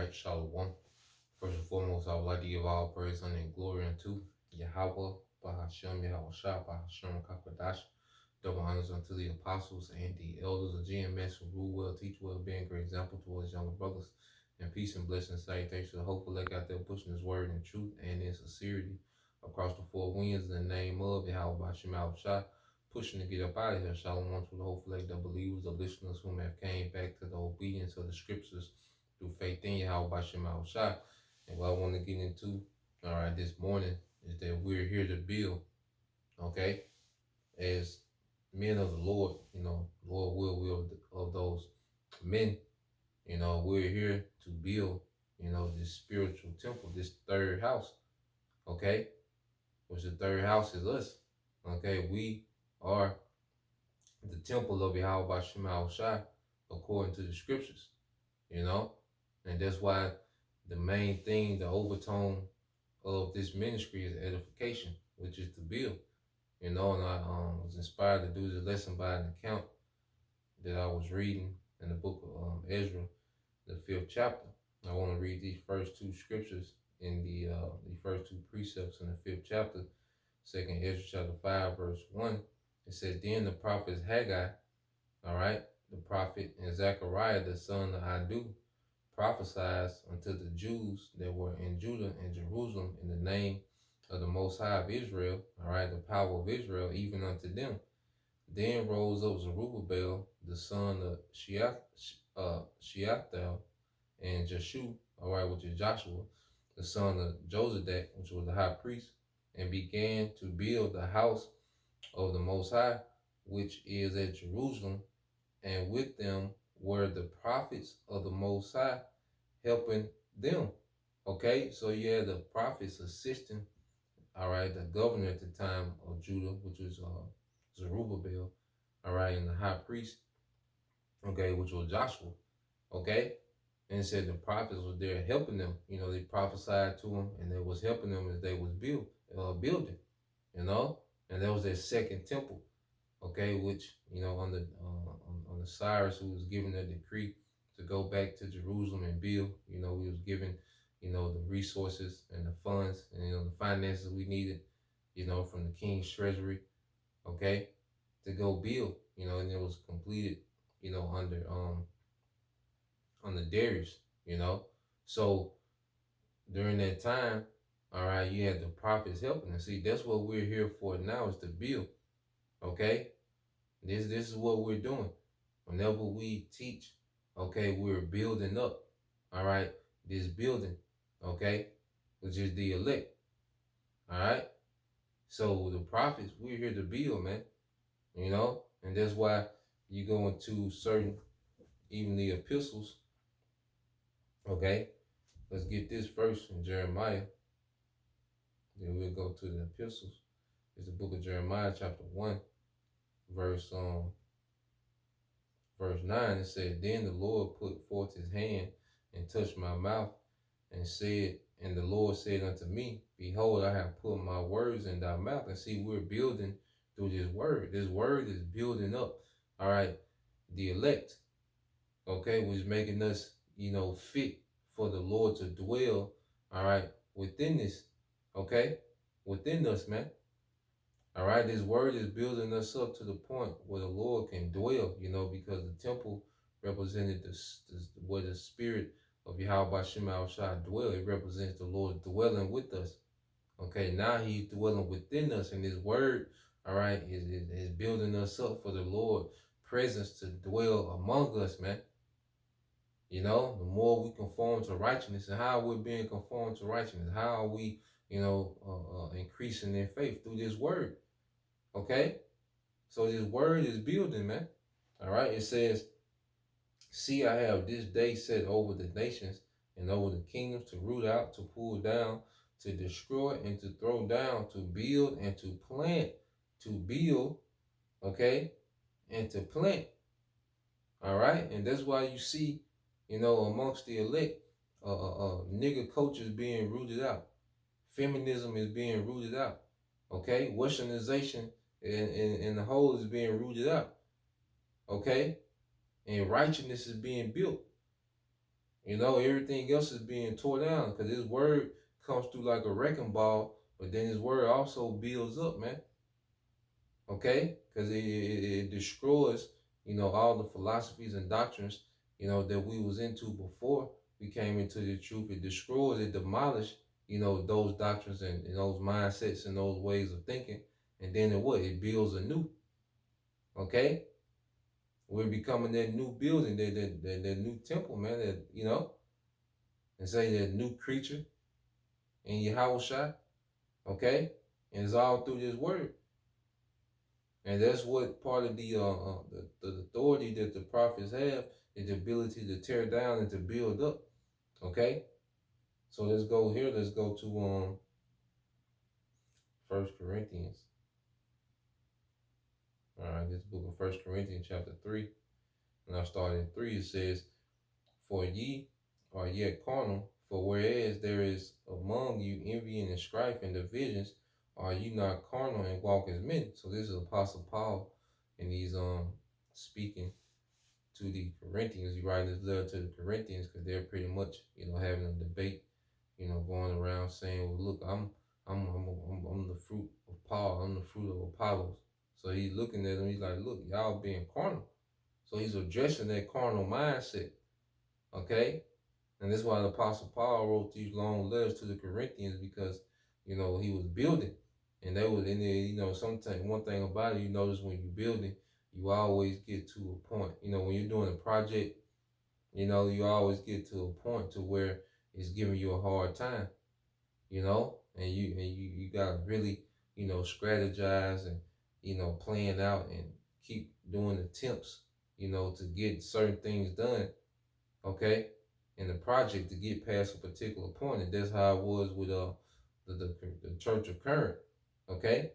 right, Shalom. First and foremost, I would like to give all praise, honor, and glory unto Yahweh, Bahashem, Yahweh Shah, Bahashem, Kakadash. Double honors unto the apostles and the elders of GMS who rule well, teach well, being a great example towards younger brothers. And peace and blessings, salutations to the hopeful elect out there pushing his word in truth and in sincerity across the four winds in the name of Yahweh, Bahashem, Yahweh Shah. Pushing to get up out of here. Shalom to the hopeful elect, the believers, the listeners whom have came back to the obedience of the scriptures through faith in Yahweh Bashem Shah. And what I want to get into, all right, this morning is that we're here to build, okay, as men of the Lord, Lord will of those men, we're here to build, this spiritual temple, this third house, okay, which the third house is us, okay, we are the temple of Yahweh Bashem Shah according to the scriptures, you know, and that's why the main thing, the overtone of this ministry is edification, which is to build. And I was inspired to do this lesson by an account that I was reading in the book of Ezra, the 5th chapter. I want to read these first two scriptures in the first two precepts in the 5th chapter, 2nd Ezra chapter 5, verse 1. It said, Then the prophets Haggai, all right, the prophet, and Zechariah, the son of Adu, prophesied unto the Jews that were in Judah and Jerusalem in the name of the Most High of Israel, all right, the power of Israel, even unto them. Then rose up Zerubbabel, the son of Shealtiel, and Jeshua, all right, which is Joshua, the son of Josadak, which was the high priest, and began to build the house of the Most High, which is at Jerusalem, and with them were the prophets of the Most High helping them. Okay, so you had the prophets assisting, all right, the governor at the time of Judah, which was Zerubbabel, all right, and the high priest, okay, which was Joshua, okay, and it said the prophets were there helping them. They prophesied to them, and they was helping them as they was building, and that was their second temple, okay, which on the Cyrus, who was given a decree to go back to Jerusalem and build. He was given the resources and the funds and the finances we needed, from the king's treasury, okay, to go build. And it was completed, under Darius. So during that time, all right, you had the prophets helping us. See, that's what we're here for now, is to build. Okay, this is what we're doing. Whenever we teach, okay, we're building up, all right, this building, okay, which is the elect, all right. So the prophets, we're here to build, man, and that's why you go into certain, even the epistles, okay. Let's get this first in Jeremiah, then we'll go to the epistles. It's the book of Jeremiah, chapter 1, verse 9. It said, Then the Lord put forth his hand and touched my mouth and said, and the Lord said unto me, Behold, I have put my words in thy mouth. And see, we're building through this word. This word is building up, all right, the elect, okay, which is making us, fit for the Lord to dwell, all right, within this, okay, within us, man. All right, this word is building us up to the point where the Lord can dwell, because the temple represented where the spirit of Yahweh Shema Shah dwell. It represents the Lord dwelling with us. Okay, now he's dwelling within us, and his word, all right, is building us up for the Lord presence to dwell among us, man. The more we conform to righteousness, and how we're being conformed to righteousness, how are we, increasing in faith through this word. Okay, so this word is building, man. All right, it says, See, I have this day set over the nations and over the kingdoms, to root out, to pull down, to destroy, and to throw down, to build and to plant, to build, okay, and to plant. All right, and that's why you see, amongst the elect, nigger culture is being rooted out. Feminism is being rooted out. Okay, Westernization and the whole is being rooted out. Okay, and righteousness is being built. You know, everything else is being tore down because His word comes through like a wrecking ball, but then His word also builds up, man. Okay, because it destroys, all the philosophies and doctrines, that we was into before we came into the truth. It destroys, it demolishes, those doctrines and those mindsets and those ways of thinking, and then it builds anew. Okay, we're becoming that new building, that new temple, man. That and say that new creature in Yahweh. Okay, and it's all through this word. And that's what part of the authority that the prophets have is the ability to tear down and to build up. Okay, so let's go here. Let's go to First Corinthians. All right, this book of First Corinthians chapter 3, and I start in 3. It says, "For ye are yet carnal, for whereas there is among you envying and strife and divisions, are you not carnal and walk as men?" So this is Apostle Paul, and he's speaking to the Corinthians. He writing this letter to the Corinthians because they're pretty much, having a debate, going around saying, "Well, look, I'm the fruit of Paul. I'm the fruit of Apollos." So he's looking at them. He's like, "Look, y'all being carnal." So he's addressing that carnal mindset. Okay, and that's why the Apostle Paul wrote these long letters to the Corinthians because, he was building, and they was in there. Sometimes one thing about it, you notice when you're building, you always get to a point. When you're doing a project, you always get to a point to where it's giving you a hard time. And you gotta really, strategize and plan out and keep doing attempts, to get certain things done. Okay, in the project to get past a particular point, and that's how it was with the Church of Corinth. Okay,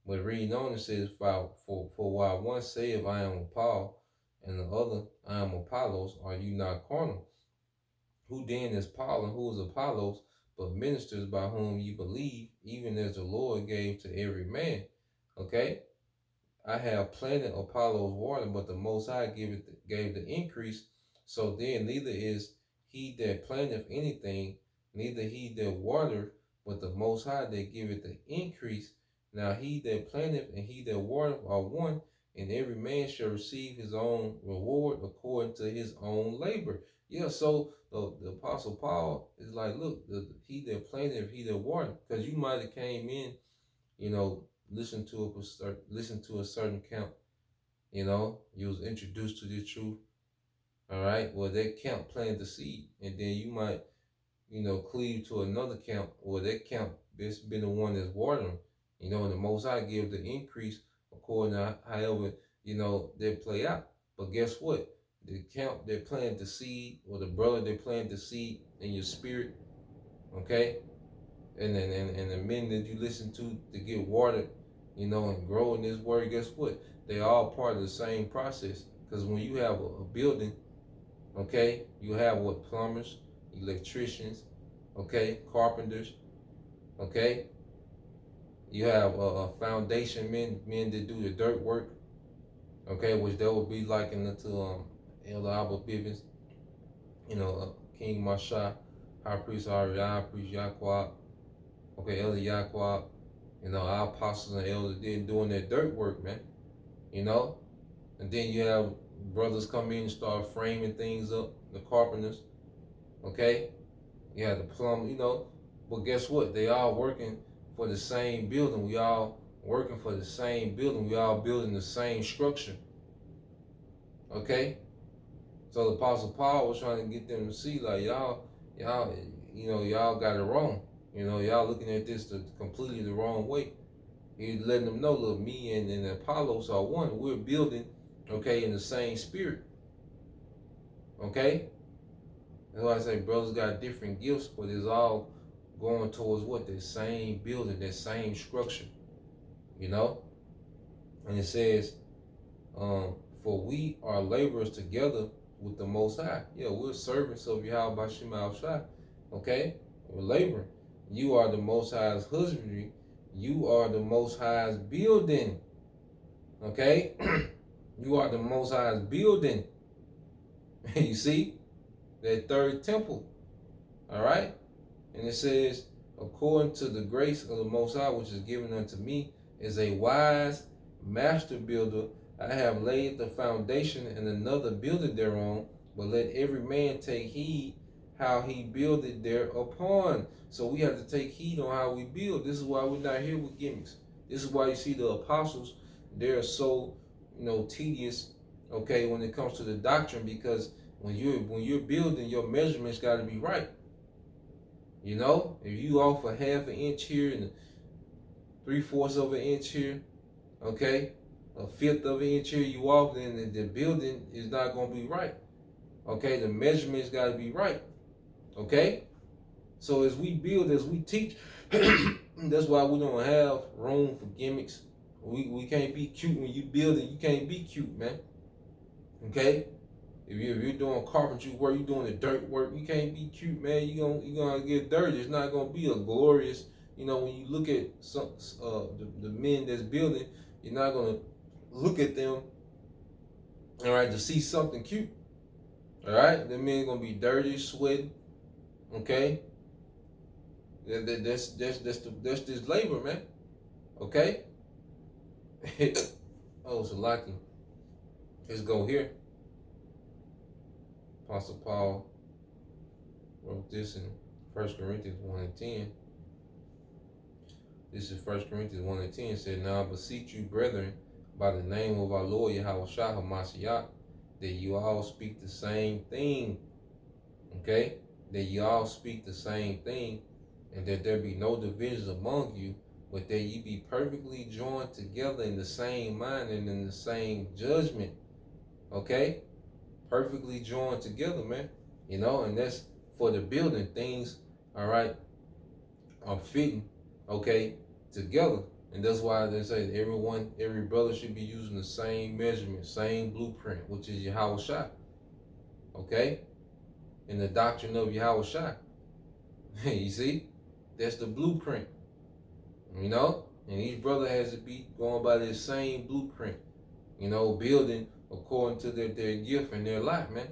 but reading on it says, for while one saith, "I am of Paul," and the other, "I am Apollos," are you not carnal? Who then is Paul and who is Apollos, but ministers by whom ye believe, even as the Lord gave to every man? Okay, I have planted, Apollos water, but the Most High gave the increase. So then neither is he that planteth anything, neither he that watereth, but the Most High that giveth the increase. Now he that planteth and he that watereth are one, and every man shall receive his own reward according to his own labor. Yeah, so the Apostle Paul is like, look, he that planteth, he that watereth, because you might have came in, listen to a certain camp. You was introduced to the truth. All right. Well, that camp planted the seed, and then you might, cleave to another camp. Well, that camp that's been the one that's watering. And the Most High give the increase according to however they play out. But guess what? The camp that planted the seed, or the brother that planted the seed in your spirit, okay, and the men that you listen to get watered, and grow in this word, guess what? They all part of the same process. Because when you have a building, okay, you have what? Plumbers, electricians, okay, carpenters, okay. You have foundation men that do the dirt work, okay, which that would be likened to Elder Albert Bivens, King Masha, High Priest Ari, High Priest Yaquab, okay, Elder Yaquab, our apostles and elders did doing their dirt work, man. And then you have brothers come in and start framing things up, the carpenters, okay? You have the plumb, but guess what? They all working for the same building. We all working for the same building. We all building the same structure, okay? So the Apostle Paul was trying to get them to see, like, y'all got it wrong. Y'all looking at this completely the wrong way. He's letting them know, look, me and Apollos are one. We're building, okay, in the same spirit. Okay? That's why I say brothers got different gifts, but it's all going towards what? That same building, that same structure. And it says, for we are laborers together with the Most High. Yeah, we're servants of Yahweh Bashim Al-Shai. Okay? We're laboring. You are the Most High's husbandry. You are the Most High's building. Okay? You are the Most High's building. You see? that third temple. All right? And it says, according to the grace of the Most High, which is given unto me, as a wise master builder, I have laid the foundation, and another builded thereon. But let every man take heed how he builded thereupon. So we have to take heed on how we build. This is why we're not here with gimmicks. This is why you see the apostles, they're so, tedious, okay, when it comes to the doctrine, because when you're building, your measurements got to be right. If you off a half an inch here and 3/4 of an inch here, okay, a fifth of an inch here, you off, then the building is not gonna be right. Okay, the measurements gotta be right. Okay, so as we build, as we teach, that's why we don't have room for gimmicks. We can't be cute when you build it. You can't be cute, man. Okay, if you're doing carpentry work, you're doing the dirt work, you can't be cute, man. You're gonna get dirty. It's not gonna be a glorious. When you look at some the men that's building, you're not gonna look at them, all right, to see something cute. All right, the men gonna be dirty, sweating. Okay, that's this labor, man. Okay. Oh, so lucky. Let's go here. Apostle Paul wrote this in 1 Corinthians 1 and 10. This is 1 Corinthians 1 and 10. It said, now I beseech you, brethren, by the name of our Lord Yahushua HaMashiach, that you all speak the same thing. Okay? That you all speak the same thing, and that there be no divisions among you, but that ye be perfectly joined together in the same mind and in the same judgment. Okay? Perfectly joined together, man. And that's for the building. Things, all right, are fitting, okay, together. And that's why they say every brother should be using the same measurement, same blueprint, which is Yahushua. Okay? And the doctrine of Yahushua. You see? That's the blueprint. And each brother has to be going by this same blueprint, building according to their gift and their life, man.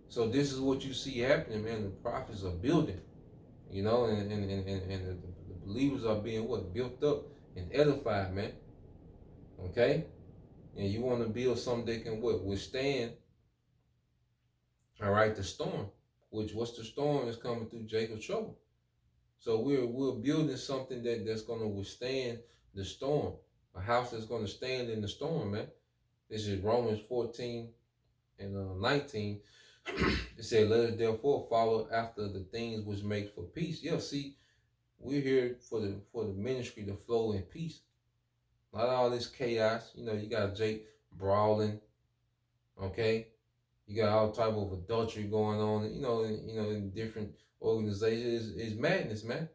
So this is what you see happening, man. The prophets are building, and the believers are being built up and edified, man. Okay? And you want to build something that can withstand, all right, the storm. What's the storm is coming through Jacob's trouble. So we're building something that's gonna withstand the storm. A house that's gonna stand in the storm, man. This is Romans 14 and 19. It said, let us therefore follow after the things which make for peace. Yeah, see, we're here for the ministry to flow in peace. Not all this chaos. You got Jake brawling, okay? You got all type of adultery going on, in different organizations. It's madness, man.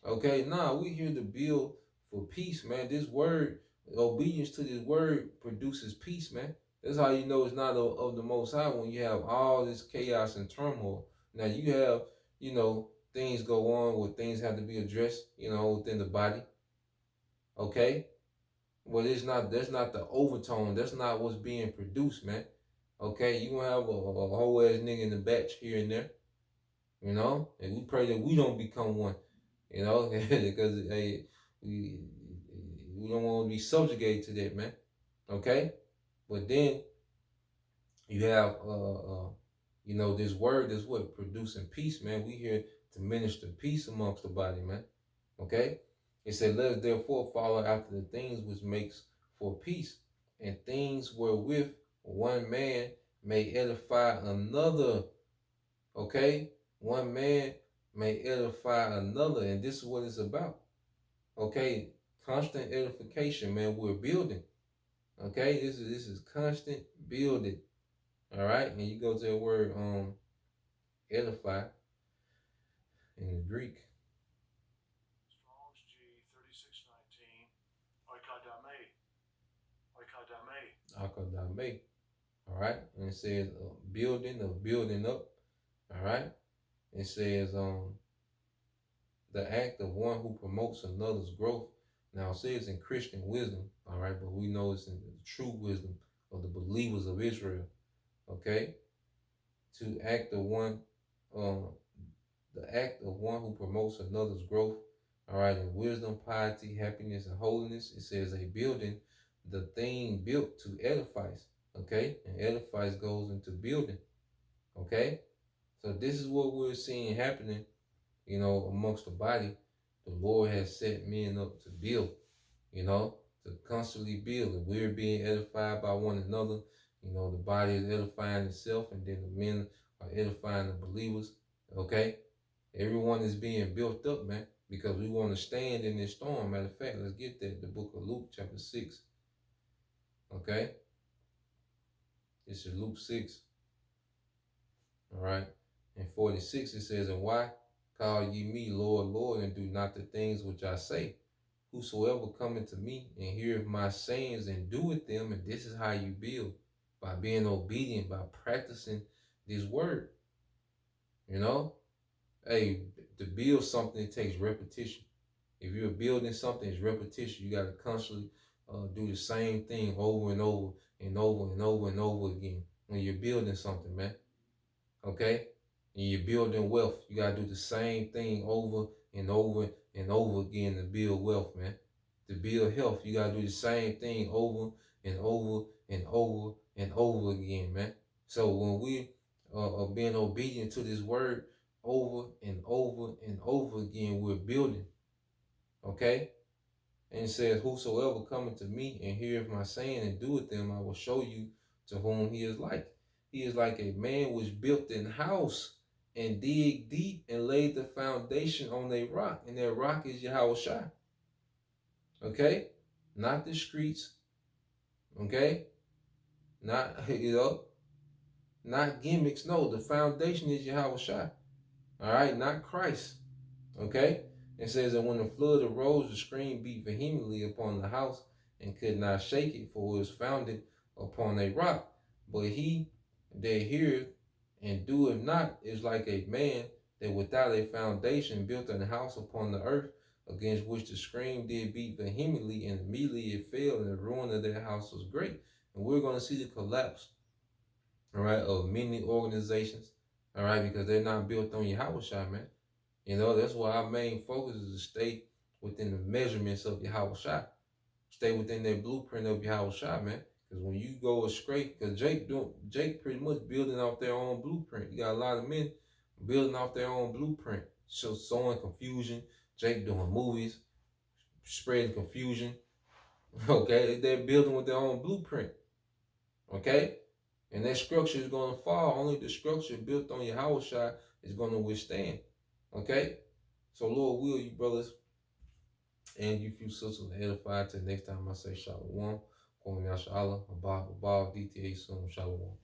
Okay, we here to build for peace, man. This word, obedience to this word produces peace, man. That's how you know it's not of the Most High, when you have all this chaos and turmoil. Now you have, things go on where things have to be addressed, within the body. Okay? Well, that's not the overtone. That's not what's being produced, man. Okay? You gonna have a whole ass nigga in the batch here and there. And we pray that we don't become one. Because hey, we don't want to be subjugated to that, man. Okay? But then you have this word that's producing peace, man. We here to minister peace amongst the body, man. Okay? It said, let us therefore follow after the things which makes for peace, and things wherewith one man may edify another. Okay? One man may edify another, and this is what it's about. Okay? Constant edification, man. We're building. Okay? This is constant building. All right? And you go to the word edify in the Greek. Strong's G 3619. Oikadame. Akadame. All right? And it says building up. All right? It says the act of one who promotes another's growth. Now it says in Christian wisdom, all right, but we know it's in the true wisdom of the believers of Israel. Okay, to act the one, um, the act of one who promotes another's growth. All right, in wisdom, piety, happiness, and holiness. It says a building, the thing built to edifies. Okay, and edifies goes into building. Okay, so this is what we're seeing happening, amongst the body. The Lord has set men up to build, to constantly build. And we're being edified by one another. The body is edifying itself, and then the men are edifying the believers. Okay? Everyone is being built up, man, because we want to stand in this storm. Matter of fact, let's get that. The book of Luke, chapter 6. Okay? This is Luke 6. All right? In 46, it says, "And why call ye me Lord, Lord, and do not the things which I say? Whosoever cometh to me and heareth my sayings and doeth them," and this is how you build, by being obedient, by practicing this word. Hey, to build something, it takes repetition. If you're building something, it's repetition. You got to constantly do the same thing over and over and over and over and over again when you're building something, man. Okay? And you're building wealth. You got to do the same thing over and over and over again to build wealth, man. To build health, you got to do the same thing over and over and over and over again, man. So when we are being obedient to this word over and over and over again, we're building. Okay? And it says, "Whosoever cometh to me and heareth my saying and doeth them, I will show you to whom he is like. He is like a man which built an house and dig deep and laid the foundation on a rock. And that rock is Yahushua. Okay? Not the streets. Okay? Not, not gimmicks. No, the foundation is Yahushua. All right? Not Christ. Okay? It says that when the flood arose, the stream beat vehemently upon the house and could not shake it, for it was founded upon a rock. But he that heareth and doeth not is like a man that without a foundation built an house upon the earth, against which the stream did beat vehemently, and immediately it fell, and the ruin of that house was great." And we're going to see the collapse, all right, of many organizations, all right, because they're not built on Yahweh, man. That's why our main focus is to stay within the measurements of Yahweh. Stay within that blueprint of Yahweh, man. Because when you go astray, because Jake pretty much building off their own blueprint. You got a lot of men building off their own blueprint. So sowing confusion. Jake doing movies, spreading confusion. Okay, they're building with their own blueprint. Okay, and that structure is going to fall. Only the structure built on Yahweh is going to withstand. Okay, so Lord will you, brothers, and you few sisters edified till next time I say Shalom. Kwame Yashala, Abba, DTA, Shalom.